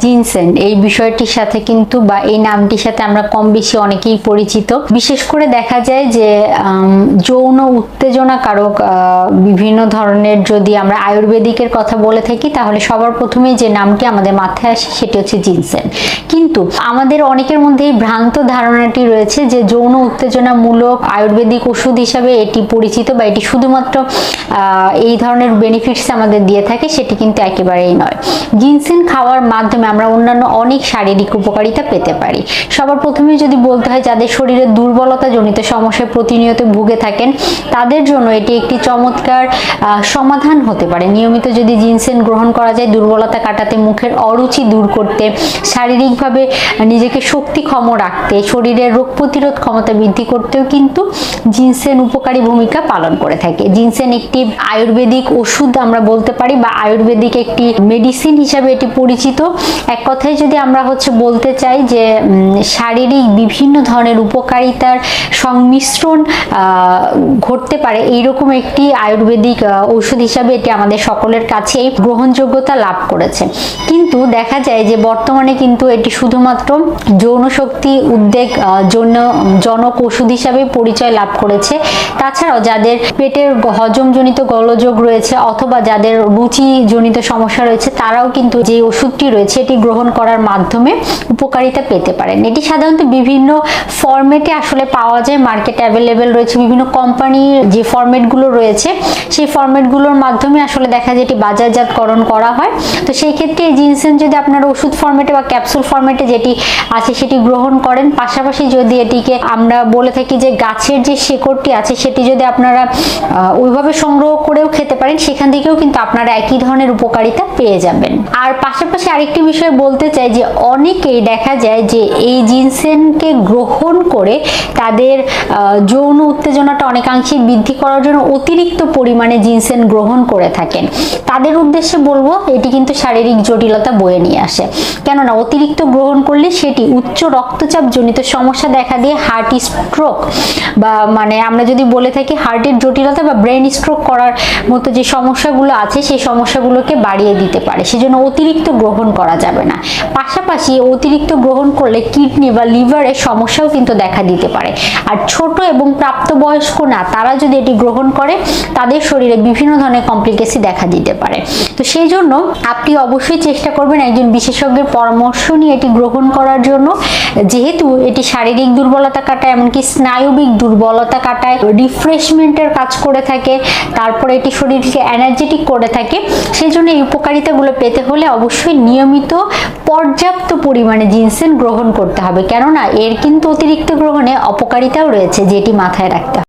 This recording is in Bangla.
জিনসেন এই বিষয়টির সাথে কিন্তু বা এই নামটির সাথে আমরা কম বেশি অনেকেই পরিচিত। বিশেষ করে দেখা যায় যে যৌন উত্তেজনা কারক বিভিন্ন ধরনের যদি আমরা আয়ুর্বেদিকের কথা বলে থাকি তাহলে সবার প্রথমে যে নামটি আমাদের মাথায় আসে সেটি হচ্ছে জিনসেন। কিন্তু আমাদের অনেকের মধ্যে এই ভ্রান্ত ধারণাটি রয়েছে যে যৌন উত্তেজনামূলক আয়ুর্বেদিক ওষুধ হিসাবে এটি পরিচিত বা এটি শুধুমাত্র এই ধরনের বেনিফিটস আমাদের দিয়ে থাকে, সেটি কিন্তু একেবারেই নয়। জিনসেন খাওয়ার মাধ্যমে আমরা অন্যান্য অনেক শারীরিক উপকারিতা পেতে পারি। সবার প্রথমে যদি বলতে হয় যাদের শরীরে দুর্বলতা জনিত সমস্যায় প্রতিনিয়ত ভুগে থাকেন তাদের জন্য এটি একটি চমৎকার সমাধান হতে পারে। নিয়মিত যদি জিনসেন গ্রহণ করা যায় দুর্বলতা কাটাতে, মুখের অরুচি দূর করতে, শারীরিকভাবে নিজেকে শক্তিক্ষম রাখতে, শরীরের রোগ প্রতিরোধ ক্ষমতা বৃদ্ধি করতেও কিন্তু জিনসেন উপকারী ভূমিকা পালন করে থাকে। জিনসেন একটি আয়ুর্বেদিক ওষুধ আমরা বলতে পারি বা আয়ুর্বেদিক একটি মেডিসিন হিসাবে এটি পরিচিত। এক কথায় যদি আমরা বলতে চাই যে শারীরিক বিভিন্ন ধরনের উপকারিতার সংমিশ্রণ ঘটতে পারে এইরকম একটি আয়ুর্বেদিক ঔষধ হিসাবে এটি আমাদের সকলের কাছেই গ্রহণযোগ্যতা লাভ করেছে। কিন্তু দেখা যায় যে বর্তমানে কিন্তু এটি শুধুমাত্র যৌন শক্তি উদ্বেগ জনক ওষুধ হিসাবে পরিচয় লাভ করেছে। তাছাড়াও যাদের পেটের হজমজনিত গোলযোগ রয়েছে অথবা যাদের রুচিজনিত সমস্যা রয়েছে তারাও কিন্তু যে ওষুধটি রয়েছে এটি গ্রহণ করার মাধ্যমে উপকারিতা পেতে পারেন। এটি সাধারণত বিভিন্ন ফরম্যাটে পাওয়া যায়, মার্কেটে অ্যাভেলেবেল রয়েছে। বিভিন্ন কোম্পানির যে ফরম্যাটগুলো রয়েছে সেই ফরম্যাটগুলোর মাধ্যমে দেখা যায় এটি বাজারজাতকরণ করা হয়। তো সেই ক্ষেত্রে এই জিনসেন যদি আপনারা ওষুধ ফরম্যাটে বা ক্যাপসুল ফরম্যাটে যেটি আছে সেটি গ্রহণ করেন, পাশাপাশি যদি এটিকে আমরা বলে থাকি যে গাছের যে শেকড়টি আছে সেটি যদি আপনারা ওইভাবে সংগ্রহ করেও খেতে পারেন সেখান থেকেও কিন্তু আপনারা একই ধরনের উপকারিতা পেয়ে যাবেন। আর পাশাপাশি আরেকটি বিষয় বলতে চাই যে অনেকেই দেখা যায় যে এই জিনসেনকে গ্রহণ করে তাদের যৌন উত্তেজনাটা অনেকাংশে বৃদ্ধি করার জন্য অতিরিক্ত পরিমাণে জিনসেন গ্রহণ করে থাকেন। তাদের উদ্দেশ্যে বলবো এটি কিন্তু শারীরিক জটিলতা বয়ে নিয়ে আসে। কেননা অতিরিক্ত গ্রহণ করলে সেটি উচ্চ রক্তচাপ জনিত সমস্যা দেখা দিয়ে হার্ট স্ট্রোক বা আমরা যদি বলে থাকি হার্টের জটিলতা বা ব্রেন স্ট্রোক করার মতো যে সমস্যাগুলো আছে সেই সমস্যাগুলোকে বাড়িয়ে দিতে পারে। সেজন্য অতিরিক্ত গ্রহণ করা যাবে না। পাশাপাশি অতিরিক্ত গ্রহণ করলে কিডনি বা লিভারের সমস্যাও কিন্তু দেখা দিতে পারে। আর ছোট এবং প্রাপ্তবয়স্ক না তারা যদি এটি গ্রহণ করে তাদের শরীরে বিভিন্ন ধরনের কমপ্লিকেশন দেখা দিতে পারে। তো সেই জন্য আপনি অবশ্যই চেষ্টা করবেন একজন বিশেষজ্ঞের পরামর্শ নিয়ে এটি গ্রহণ করার জন্য। যেহেতু এটি শারীরিক দুর্বলতা কাটায়, এমনকি স্নায়বিক দুর্বলতা কাটায়, রিফ্রেশমেন্টের কাজ করে থাকে, তারপরে এটি শরীরকে এনার্জেটিক করে থাকে, সেই জন্য এই উপকারিতাগুলো পেতে হলে অবশ্যই নিয়মিত পর্যাপ্ত পরিমাণে জিনসেন গ্রহণ করতে হবে। কেননা এর কিন্তু অতিরিক্ত গ্রহণে অপকারিতাও রয়েছে যেটি মাথায় রাখতে হবে।